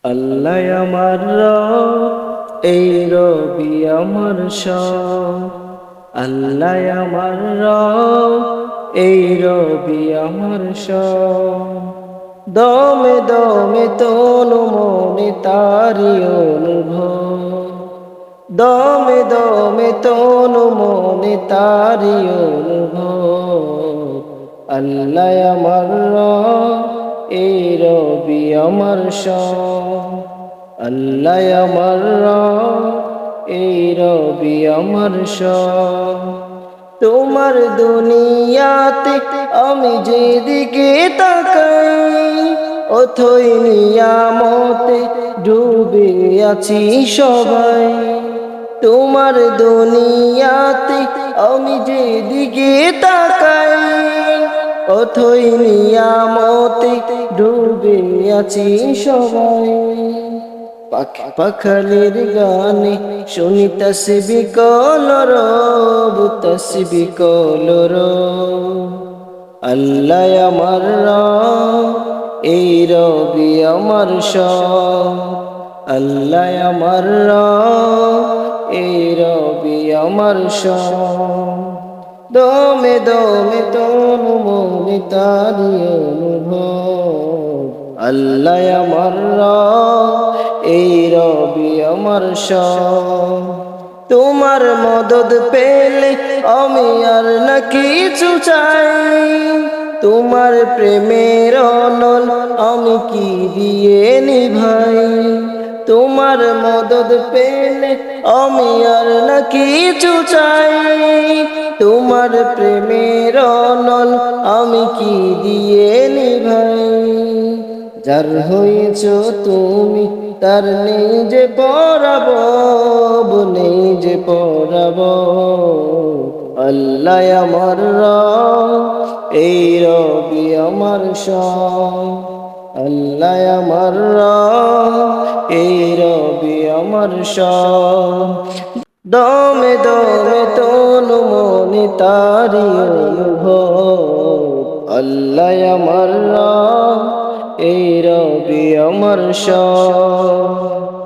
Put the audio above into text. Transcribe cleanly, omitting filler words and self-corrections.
আল্লাহ আমার রব, এই রবি আমার সব। আল্লাহ আমার রব, এই রবি আমার সব। দমে দমে তনু মনে তারি অনুভব, দমে দমে তনু মনে তারি অনুভব। আল্লাহ আমার রব, এই রবি আমার সব। আল্লাহ আমার রব, এই রবি আমার সব। তোমার দুনিয়াতে আমি যেদিকে তাকাই, অথই নিয়ামতে ডুবে আছি সবাই। তোমার দুনিয়াতে আমি যেদিকে তাকাই, অথই নিয়ামতে ডুবে আছি সবাই। পাখালির গানে শুনি তসবি কলরব, তসবি কলরব। আল্লাহ আমার রব, এই রবি আমার সব। আল্লাহ আমার রব, এই রবি আমার সব। দমে দমে তনু মনে তারি অনুভব। আল্লাহ আমার রব, এই রবি আমার সব। তোমার মদদ পেলে আমি আর না কিছু চাই, তোমার প্রেমের অনল আমি কি দিয়ে নিভাই। তোমার মদদ পেলে আমি আর না কিছু চাই, তোমার প্রেমের অনল আমি কি দিয়ে নিভাই। যার হয়েছ তুমি তার নেই যে পরাবো, নেই যে পরাবো। আল্লাহ আমার রব, এই রবি আমার সব। আল্লাহ আমার রব, এই রবি আমার সব। দমে দমে তনু মনে তারি অনুভব। আল্লাহ আমার রব, এই রবি আমার সব।